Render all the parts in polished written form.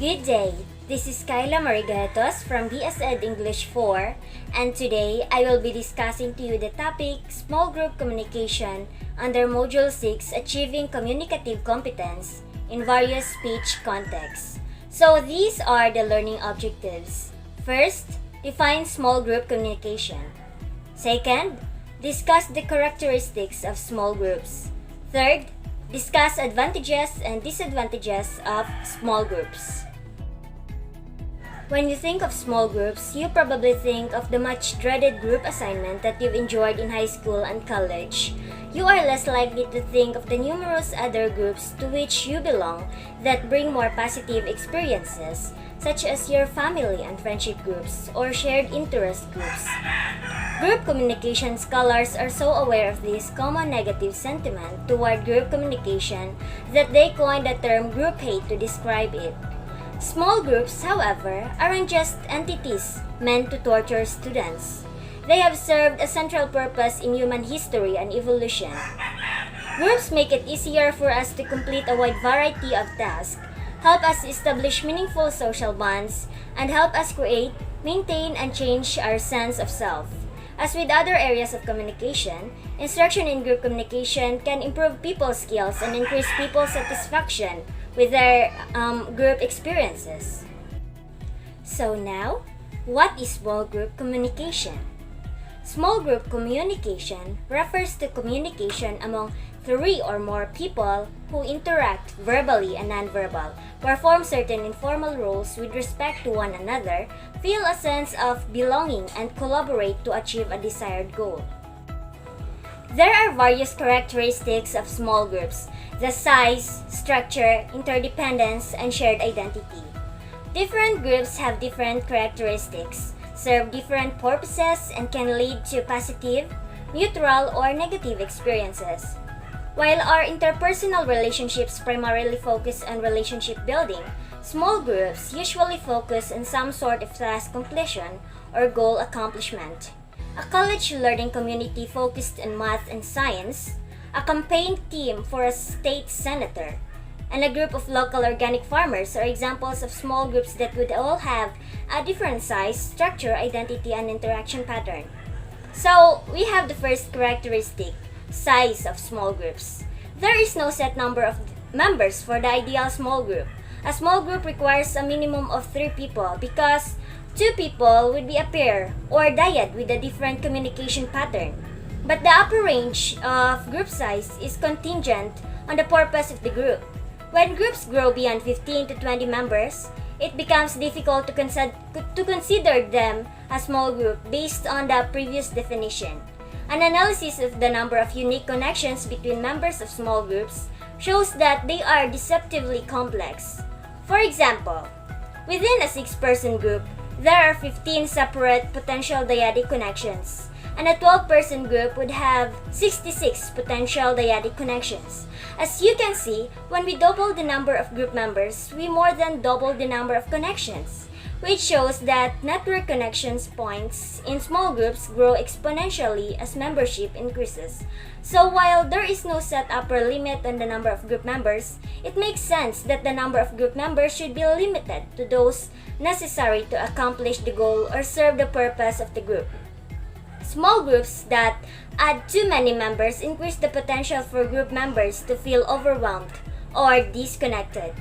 Good day. This is Kyla Marigatos from BSED English 4, and today I will be discussing to you the topic Small Group Communication under Module 6 Achieving Communicative Competence in Various Speech Contexts. So these are the learning objectives. First, define small group communication. Second, discuss the characteristics of small groups. Third, discuss advantages and disadvantages of small groups. When you think of small groups, you probably think of the much dreaded group assignment that you've enjoyed in high school and college. You are less likely to think of the numerous other groups to which you belong that bring more positive experiences, such as your family and friendship groups or shared interest groups. Group communication scholars are so aware of this common negative sentiment toward group communication that they coined the term group hate to describe it. Small groups, however, aren't just entities meant to torture students. They have served a central purpose in human history and evolution. Groups make it easier for us to complete a wide variety of tasks, help us establish meaningful social bonds, and help us create, maintain, and change our sense of self. As with other areas of communication, instruction in group communication can improve people's skills and increase people's satisfaction with their group experiences. So now, what is small group communication? Small group communication refers to communication among 3 or more people who interact verbally and nonverbal, perform certain informal roles with respect to one another, feel a sense of belonging, and collaborate to achieve a desired goal. There are various characteristics of small groups: the size, structure, interdependence, and shared identity. Different groups have different characteristics, serve different purposes, and can lead to positive, neutral, or negative experiences. While our interpersonal relationships primarily focus on relationship building, small groups usually focus on some sort of task completion or goal accomplishment. A college learning community focused on math and science, a campaign team for a state senator, and a group of local organic farmers are examples of small groups that would all have a different size, structure, identity, and interaction pattern. So, we have the first characteristic: size of small groups. There is no set number of members for the ideal small group. A small group requires a minimum of 3 people because 2 people would be a pair or dyad with a different communication pattern. But the upper range of group size is contingent on the purpose of the group. When groups grow beyond 15 to 20 members, it becomes difficult to consider them a small group based on the previous definition. An analysis of the number of unique connections between members of small groups shows that they are deceptively complex. For example, within a 6-person group, there are 15 separate potential dyadic connections, and a 12-person group would have 66 potential dyadic connections. As you can see, when we double the number of group members, we more than double the number of connections, which shows that network connections points in small groups grow exponentially as membership increases. So while there is no set upper limit on the number of group members, it makes sense that the number of group members should be limited to those necessary to accomplish the goal or serve the purpose of the group. Small groups that add too many members increase the potential for group members to feel overwhelmed or disconnected.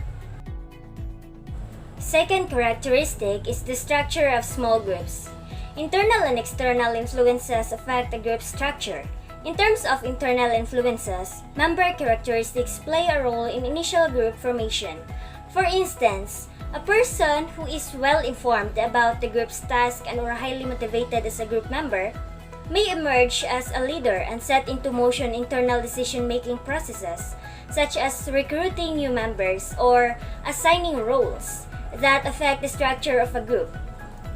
Second characteristic is the structure of small groups. Internal and external influences affect a group's structure. In terms of internal influences, member characteristics play a role in initial group formation. For instance, a person who is well informed about the group's task and or highly motivated as a group member may emerge as a leader and set into motion internal decision-making processes, such as recruiting new members or assigning roles that affect the structure of a group.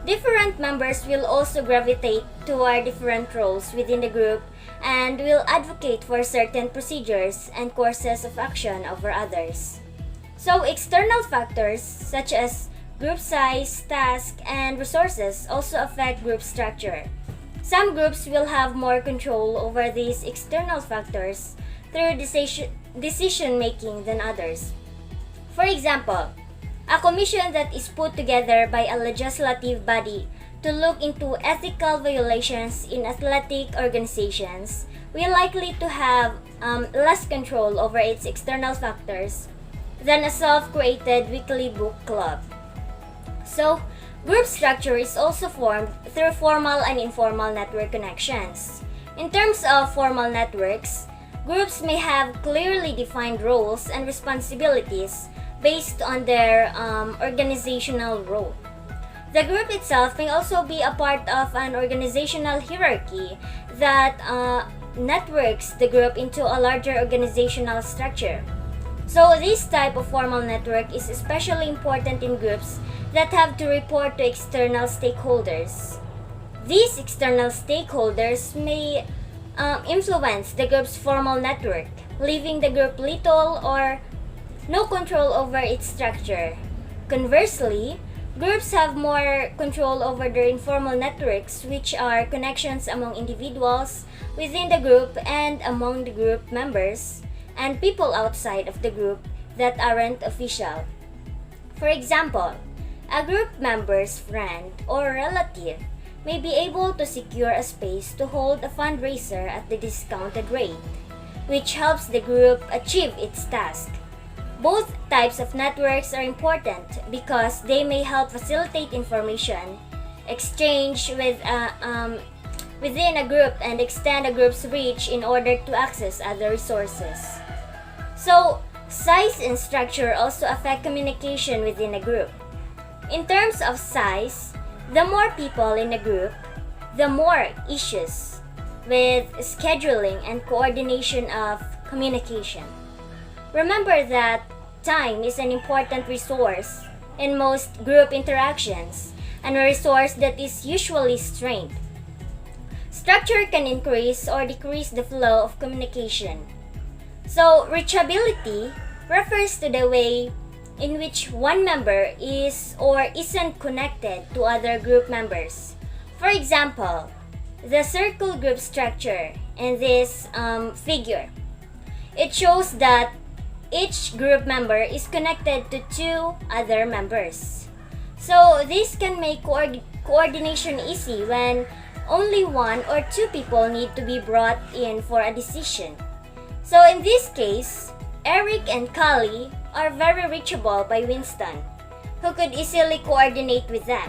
Different members will also gravitate toward different roles within the group and will advocate for certain procedures and courses of action over others. So external factors such as group size, task, and resources also affect group structure. Some groups will have more control over these external factors through decision-making than others. For example, A commission that is put together by a legislative body to look into ethical violations in athletic organizations will likely to have less control over its external factors than a self-created weekly book club. So, group structure is also formed through formal and informal network connections. In terms of formal networks, groups may have clearly defined roles and responsibilities based on their organizational role. The group itself may also be a part of an organizational hierarchy that networks the group into a larger organizational structure. So this type of formal network is especially important in groups that have to report to external stakeholders. These external stakeholders may influence the group's formal network, leaving the group little or no control over its structure. Conversely, groups have more control over their informal networks, which are connections among individuals within the group and among the group members and people outside of the group that aren't official. For example, a group member's friend or relative may be able to secure a space to hold a fundraiser at the discounted rate, which helps the group achieve its task. Both types of networks are important because they may help facilitate information exchange within a group and extend a group's reach in order to access other resources. So, size and structure also affect communication within a group. In terms of size, the more people in a group, the more issues with scheduling and coordination of communication. Remember that time is an important resource in most group interactions and a resource that is usually strained. Structure can increase or decrease the flow of communication. So, reachability refers to the way in which one member is or isn't connected to other group members. For example, the circle group structure in this figure. It shows that each group member is connected to two other members. So this can make coordination easy when only one or two people need to be brought in for a decision. So in this case, Eric and Kali are very reachable by Winston, who could easily coordinate with them.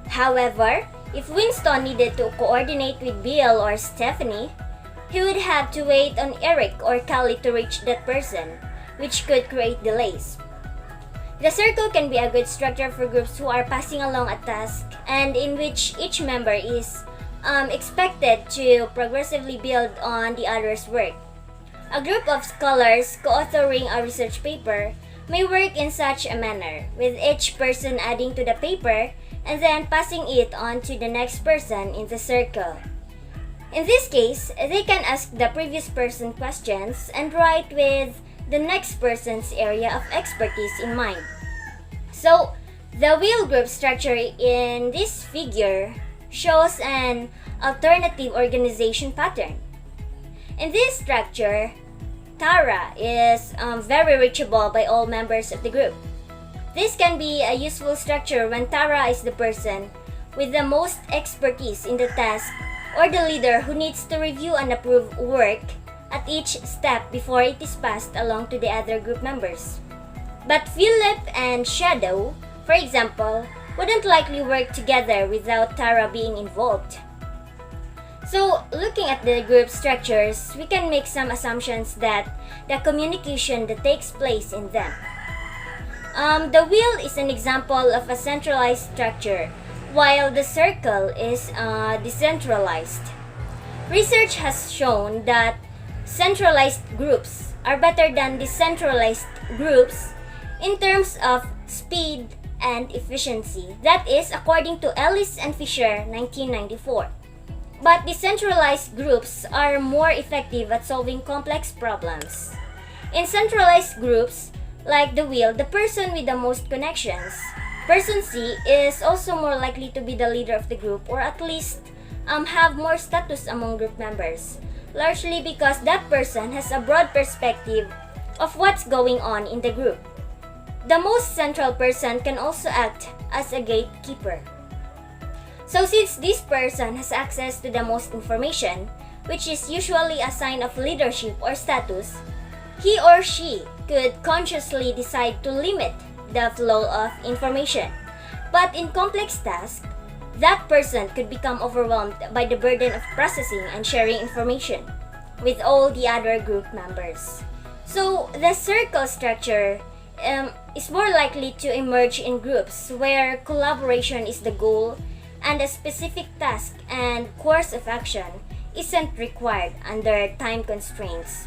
However, if Winston needed to coordinate with Bill or Stephanie, he would have to wait on Eric or Kali to reach that person, which could create delays. The circle can be a good structure for groups who are passing along a task and in which each member is expected to progressively build on the other's work. A group of scholars co-authoring a research paper may work in such a manner, with each person adding to the paper and then passing it on to the next person in the circle. In this case, they can ask the previous person questions and write with the next person's area of expertise in mind. So, the wheel group structure in this figure shows an alternative organization pattern. In this structure, Tara is very reachable by all members of the group. This can be a useful structure when Tara is the person with the most expertise in the task or the leader who needs to review and approve work at each step before it is passed along to the other group members. But Philip and Shadow, for example, wouldn't likely work together without Tara being involved. So, looking at the group structures, we can make some assumptions that the communication that takes place in them. The wheel is an example of a centralized structure, while the circle is decentralized. Research has shown that centralized groups are better than decentralized groups in terms of speed and efficiency. That is according to Ellis and Fisher, 1994. But decentralized groups are more effective at solving complex problems. In centralized groups, like the wheel, the person with the most connections, person C, is also more likely to be the leader of the group or at least have more status among group members, largely because that person has a broad perspective of what's going on in the group. the most central person can also act as a gatekeeper. So since this person has access to the most information, which is usually a sign of leadership or status, he or she could consciously decide to limit the flow of information. But in complex tasks, that person could become overwhelmed by the burden of processing and sharing information with all the other group members. So the circle structure is more likely to emerge in groups where collaboration is the goal and a specific task and course of action isn't required under time constraints.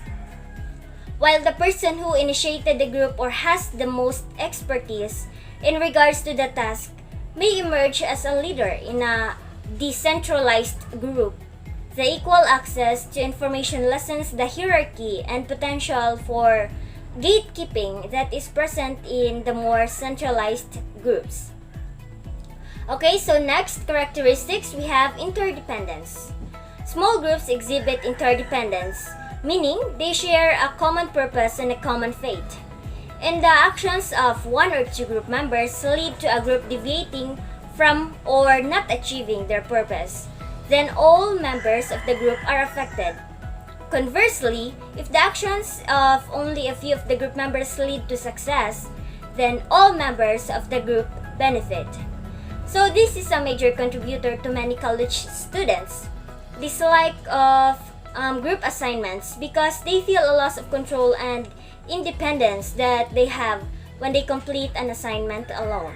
While the person who initiated the group or has the most expertise in regards to the task may emerge as a leader in a decentralized group. The equal access to information lessens the hierarchy and potential for gatekeeping that is present in the more centralized groups. Okay, so next characteristics, we have interdependence. Small groups exhibit interdependence, meaning they share a common purpose and a common fate. And the actions of one or two group members lead to a group deviating from or not achieving their purpose, then all members of the group are affected. Conversely, if the actions of only a few of the group members lead to success, then all members of the group benefit. So this is a major contributor to many college students' dislike of group assignments because they feel a loss of control and independence that they have when they complete an assignment alone.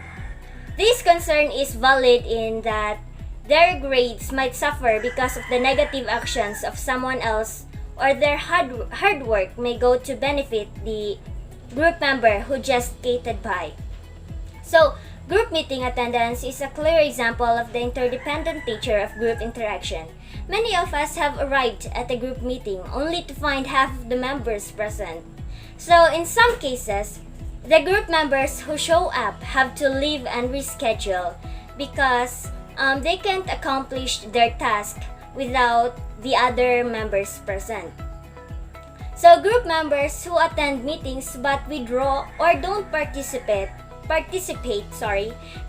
This concern is valid in that their grades might suffer because of the negative actions of someone else, or their hard work may go to benefit the group member who just skated by. So, group meeting attendance is a clear example of the interdependent nature of group interaction. Many of us have arrived at a group meeting only to find half of the members present. So, in some cases, the group members who show up have to leave and reschedule because they can't accomplish their task without the other members present. So, group members who attend meetings but withdraw or don't participate,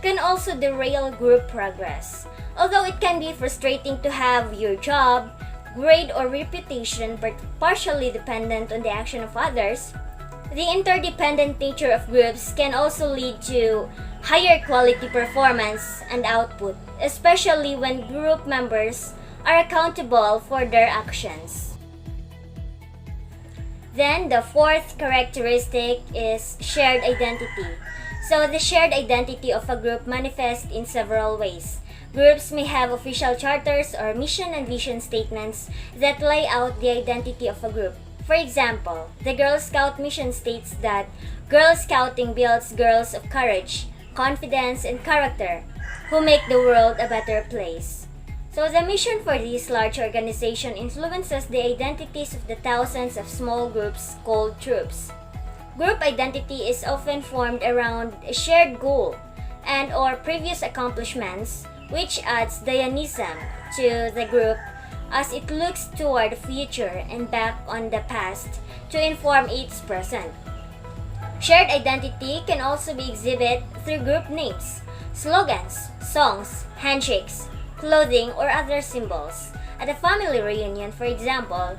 can also derail group progress. Although it can be frustrating to have your job, grade, or reputation partially dependent on the action of others, the interdependent nature of groups can also lead to higher quality performance and output, especially when group members are accountable for their actions. Then the fourth characteristic is shared identity. So the shared identity of a group manifests in several ways. Groups may have official charters or mission and vision statements that lay out the identity of a group. For example, the Girl Scout mission states that Girl Scouting builds girls of courage, confidence, and character who make the world a better place. So the mission for this large organization influences the identities of the thousands of small groups called troops. Group identity is often formed around a shared goal and or previous accomplishments, which adds dynamism to the group as it looks toward the future and back on the past to inform its present. Shared identity can also be exhibited through group names, slogans, songs, handshakes, clothing, or other symbols. At a family reunion, for example,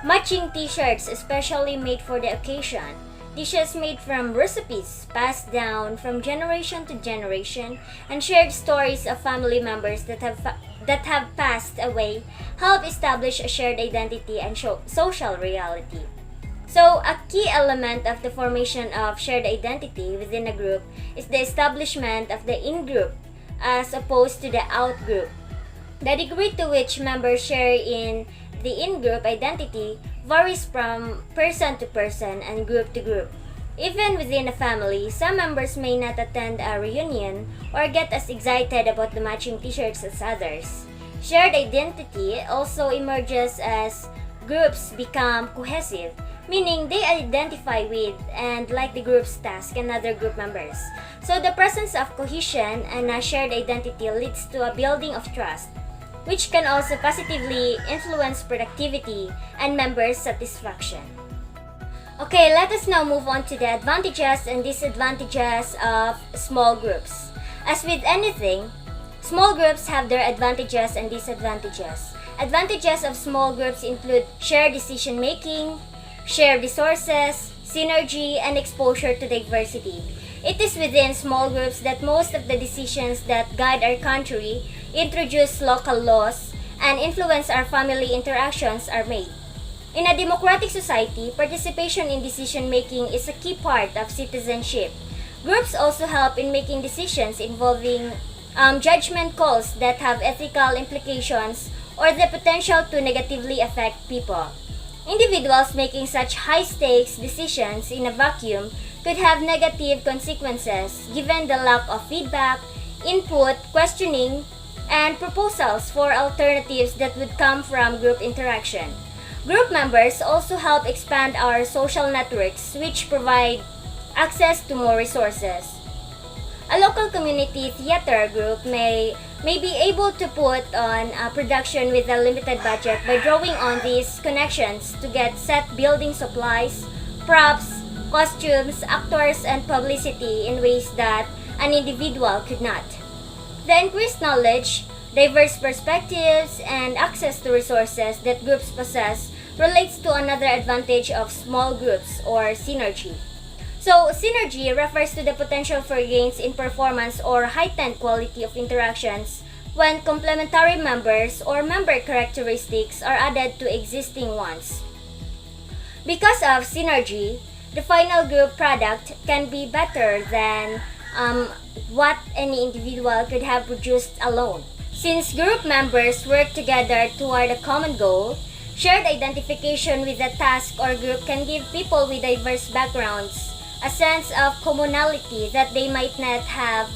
matching t-shirts especially made for the occasion, dishes made from recipes passed down from generation to generation, and shared stories of family members that have passed away help establish a shared identity and social reality. So, a key element of the formation of shared identity within a group is the establishment of the in-group as opposed to the out-group. The degree to which members share in the in-group identity varies from person to person and group to group. Even within a family, some members may not attend a reunion or get as excited about the matching t-shirts as others. Shared identity also emerges as groups become cohesive, meaning they identify with and like the group's task and other group members. So the presence of cohesion and a shared identity leads to a building of trust, which can also positively influence productivity and member satisfaction. Okay, let us now move on to the advantages and disadvantages of small groups. As with anything, small groups have their advantages and disadvantages. Advantages of small groups include shared decision making, shared resources, synergy, and exposure to diversity. It is within small groups that most of the decisions that guide our country, introduce local laws, and influence our family interactions are made. In a democratic society, participation in decision making is a key part of citizenship. Groups also help in making decisions involving judgment calls that have ethical implications or the potential to negatively affect people. Individuals making such high-stakes decisions in a vacuum could have negative consequences given the lack of feedback, input, questioning, and proposals for alternatives that would come from group interaction. Group members also help expand our social networks, which provide access to more resources. A local community theater group may be able to put on a production with a limited budget by drawing on these connections to get set building supplies, props, costumes, actors, and publicity in ways that an individual could not. The increased knowledge, diverse perspectives, and access to resources that groups possess relates to another advantage of small groups, or synergy. So, synergy refers to the potential for gains in performance or heightened quality of interactions when complementary members or member characteristics are added to existing ones. Because of synergy, the final group product can be better than what any individual could have produced alone. Since group members work together toward a common goal, shared identification with a task or group can give people with diverse backgrounds a sense of commonality that they might not have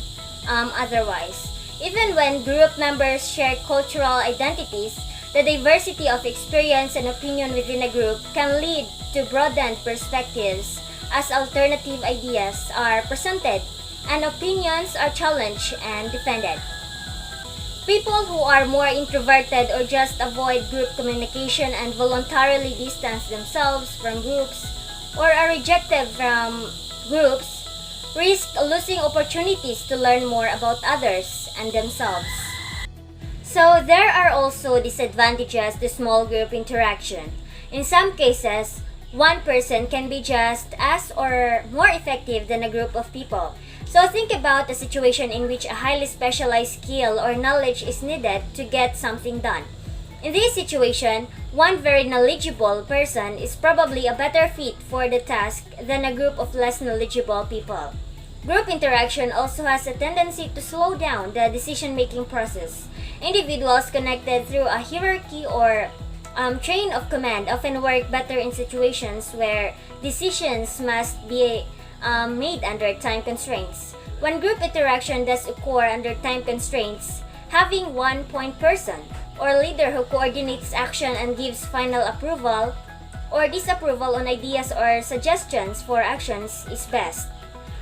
otherwise. Even when group members share cultural identities, the diversity of experience and opinion within a group can lead to broadened perspectives as alternative ideas are presented and opinions are challenged and defended. People who are more introverted or just avoid group communication and voluntarily distance themselves from groups or are rejected from groups risk losing opportunities to learn more about others and themselves. So there are also disadvantages to small group interaction. In some cases, one person can be just as or more effective than a group of people. So think about a situation in which a highly specialized skill or knowledge is needed to get something done. In this situation, one very knowledgeable person is probably a better fit for the task than a group of less knowledgeable people. Group interaction also has a tendency to slow down the decision-making process. Individuals connected through a hierarchy or chain of command often work better in situations where decisions must be made under time constraints. When group interaction does occur under time constraints, having one point person or leader who coordinates action and gives final approval or disapproval on ideas or suggestions for actions is best.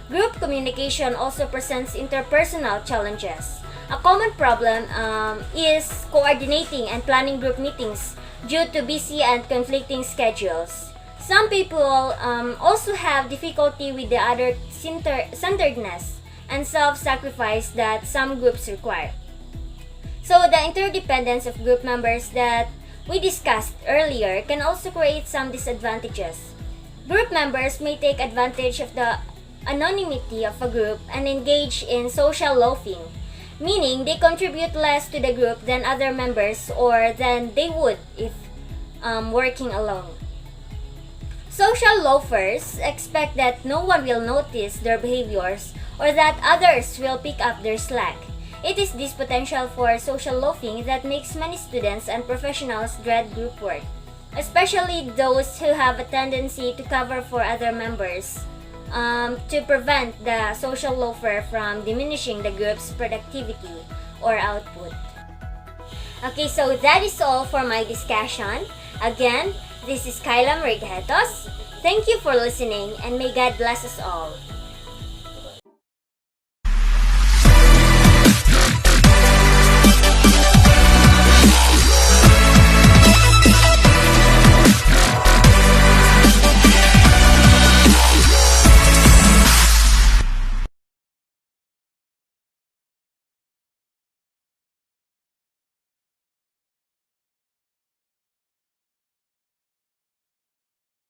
Group communication also presents interpersonal challenges. A common problem is coordinating and planning group meetings due to busy and conflicting schedules. Some people also have difficulty with the other centeredness and self-sacrifice that some groups require. So the interdependence of group members that we discussed earlier can also create some disadvantages. Group members may take advantage of the anonymity of a group and engage in social loafing, meaning they contribute less to the group than other members or than they would if working alone. Social loafers expect that no one will notice their behaviors or that others will pick up their slack. It is this potential for social loafing that makes many students and professionals dread group work, especially those who have a tendency to cover for other members to prevent the social loafer from diminishing the group's productivity or output. Okay, so that is all for my discussion. Again, this is Kyla Marigatos. Thank you for listening and may God bless us all.